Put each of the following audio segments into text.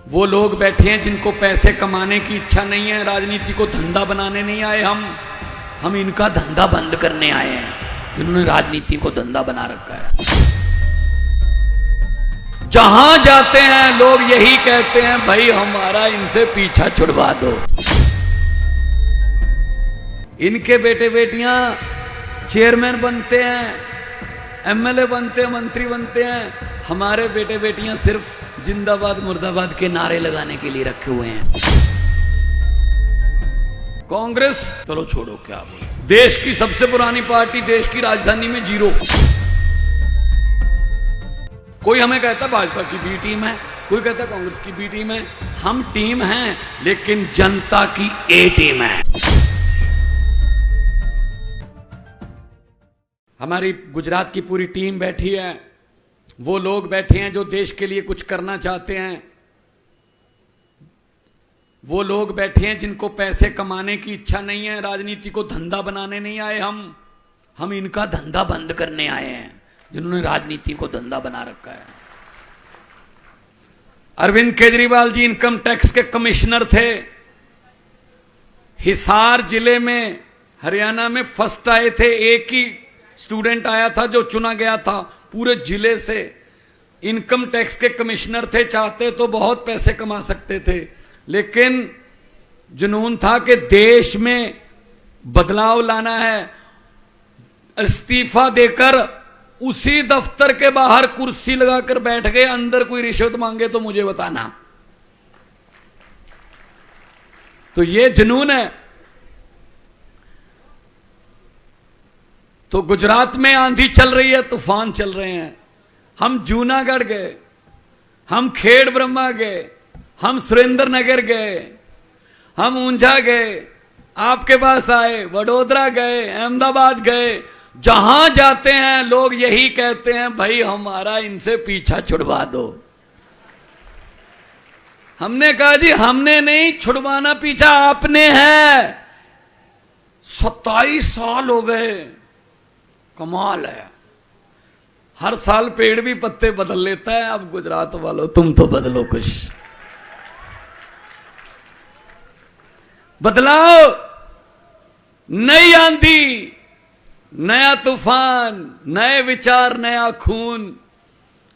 वो लोग बैठे हैं जिनको पैसे कमाने की इच्छा नहीं है, राजनीति को धंधा बनाने नहीं आए हम इनका धंधा बंद करने आए हैं, जिन्होंने राजनीति को धंधा बना रखा है। जहां जाते हैं लोग यही कहते हैं, भाई हमारा इनसे पीछा छुड़वा दो। इनके बेटे बेटियां चेयरमैन बनते हैं, एमएलए बनते हैं, मंत्री बनते हैं, हमारे बेटे बेटियां सिर्फ जिंदाबाद मुर्दाबाद के नारे लगाने के लिए रखे हुए हैं। कांग्रेस चलो छोड़ो, क्या बोले, देश की सबसे पुरानी पार्टी, देश की राजधानी में जीरो। कोई हमें कहता भाजपा की बी टीम है, कोई कहता कांग्रेस की बी टीम है। हम टीम हैं लेकिन जनता की ए टीम है। हमारी गुजरात की पूरी टीम बैठी है, वो लोग बैठे हैं जो देश के लिए कुछ करना चाहते हैं, वो लोग बैठे हैं जिनको पैसे कमाने की इच्छा नहीं है, राजनीति को धंधा बनाने नहीं आए हम इनका धंधा बंद करने आए हैं, जिन्होंने राजनीति को धंधा बना रखा है। अरविंद केजरीवाल जी इनकम टैक्स के कमिश्नर थे, हिसार जिले में हरियाणा में फर्स्ट आए थे। एक ही स्टूडेंट आया था जो चुना गया था पूरे जिले से। इनकम टैक्स के कमिश्नर थे, चाहते तो बहुत पैसे कमा सकते थे, लेकिन जुनून था कि देश में बदलाव लाना है। इस्तीफा देकर उसी दफ्तर के बाहर कुर्सी लगाकर बैठ गए, अंदर कोई रिश्वत मांगे तो मुझे बताना। तो ये जुनून है। तो गुजरात में आंधी चल रही है, तूफान चल रहे हैं। हम जूनागढ़ गए, हम खेड़ ब्रह्मा गए, हम सुरेंद्र नगर गए, हम ऊंझा गए, आपके पास आए, वडोदरा गए, अहमदाबाद गए। जहां जाते हैं लोग यही कहते हैं, भाई हमारा इनसे पीछा छुड़वा दो। हमने कहा जी हमने नहीं छुड़वाना, पीछा आपने है। 27 साल हो गए, कमाल है। हर साल पेड़ भी पत्ते बदल लेता है। अब गुजरात वालों तुम तो बदलो, कुछ बदलाओ। नई आंधी, नया तूफान, नए विचार, नया खून।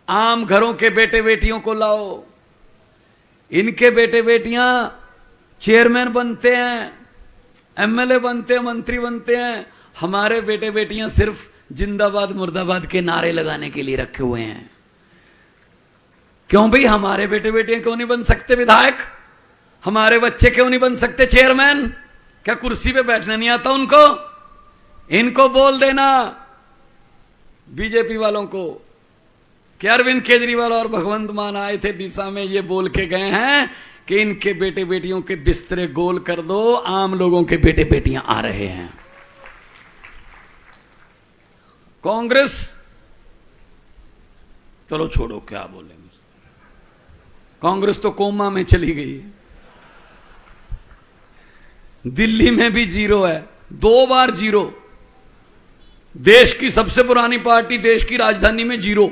आम घरों के बेटे बेटियों को लाओ। इनके बेटे बेटियां चेयरमैन बनते हैं, एमएलए बनते हैं, मंत्री बनते हैं, हमारे बेटे बेटियां सिर्फ जिंदाबाद मुर्दाबाद के नारे लगाने के लिए रखे हुए हैं। क्यों भाई, हमारे बेटे बेटियां क्यों नहीं बन सकते विधायक? हमारे बच्चे क्यों नहीं बन सकते चेयरमैन? क्या कुर्सी पे बैठना नहीं आता उनको? इनको बोल देना बीजेपी वालों को कि अरविंद केजरीवाल और भगवंत मान आए थे दिशा में, ये बोल के गए हैं कि इनके बेटे बेटियों के बिस्तरे गोल कर दो, आम लोगों के बेटे बेटियां आ रहे हैं। कांग्रेस चलो छोड़ो, क्या बोलेंगे। कांग्रेस तो कोमा में चली गई है। दिल्ली में भी जीरो है, 2 बार जीरो। देश की सबसे पुरानी पार्टी, देश की राजधानी में जीरो।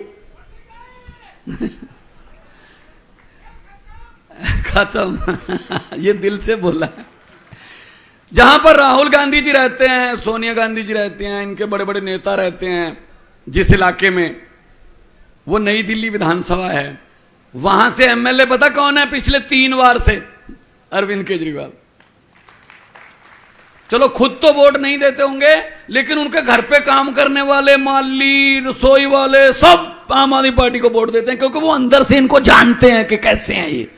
खत्म। ये दिल से बोला है। जहां पर राहुल गांधी जी रहते हैं, सोनिया गांधी जी रहते हैं, इनके बड़े बड़े नेता रहते हैं, जिस इलाके में, वो नई दिल्ली विधानसभा है। वहां से एमएलए पता कौन है पिछले 3 बार से? अरविंद केजरीवाल। चलो खुद तो वोट नहीं देते होंगे, लेकिन उनके घर पे काम करने वाले, माली, रसोई वाले, सब आम आदमी पार्टी को वोट देते हैं, क्योंकि वो अंदर से इनको जानते हैं कि कैसे हैं ये,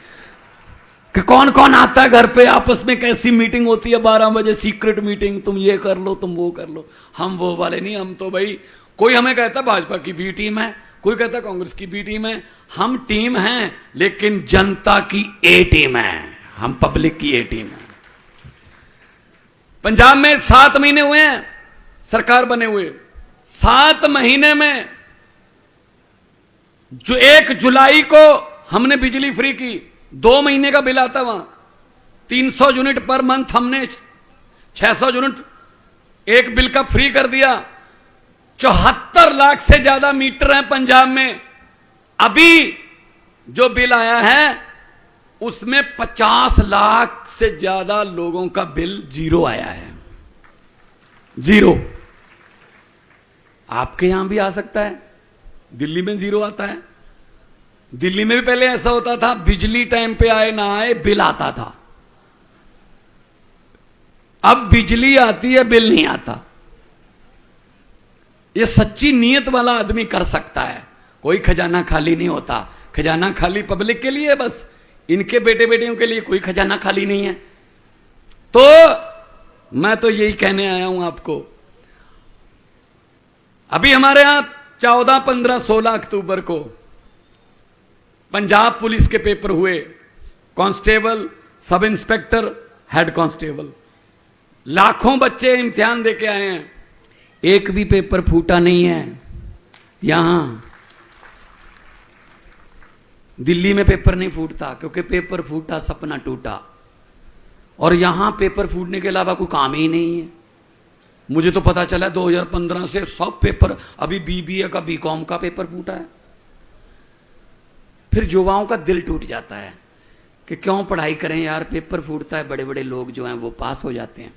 कि कौन कौन आता है घर पे, आपस में कैसी मीटिंग होती है 12 बजे, सीक्रेट मीटिंग, तुम ये कर लो, तुम वो कर लो। हम वो वाले नहीं, हम तो भाई, कोई हमें कहता भाजपा की बी टीम है, कोई कहता कांग्रेस की बी टीम है। हम टीम हैं लेकिन जनता की ए टीम है, हम पब्लिक की ए टीम है। पंजाब में 7 महीने हुए हैं सरकार बने हुए। 7 महीने में जो 1 जुलाई को हमने बिजली फ्री की, 2 महीने का बिल आता वहां, 300 यूनिट पर मंथ, हमने 600 यूनिट एक बिल का फ्री कर दिया। 74 लाख से ज्यादा मीटर हैं पंजाब में। अभी जो बिल आया है उसमें 50 लाख से ज्यादा लोगों का बिल जीरो आया है। जीरो। आपके यहां भी आ सकता है, दिल्ली में जीरो आता है। दिल्ली में भी पहले ऐसा होता था, बिजली टाइम पे आए ना आए बिल आता था। अब बिजली आती है, बिल नहीं आता। ये सच्ची नीयत वाला आदमी कर सकता है। कोई खजाना खाली नहीं होता। खजाना खाली पब्लिक के लिए है, बस इनके बेटे बेटियों के लिए कोई खजाना खाली नहीं है। तो मैं तो यही कहने आया हूं आपको। अभी हमारे यहां 14, 15, 16 अक्टूबर को पंजाब पुलिस के पेपर हुए, constable, sub inspector, head constable. लाखों बच्चे इम्तिहान देके आए हैं, एक भी पेपर फूटा नहीं है। यहां दिल्ली में पेपर नहीं फूटता, क्योंकि पेपर फूटा सपना टूटा। और यहां पेपर फूटने के अलावा कोई काम ही नहीं है। मुझे तो पता चला 2015 से सब पेपर, अभी बीबीए का, बीकॉम का पेपर फूटा है। फिर युवाओं का दिल टूट जाता है कि क्यों पढ़ाई करें यार, पेपर फूटता है, बड़े बड़े लोग जो हैं वो पास हो जाते हैं।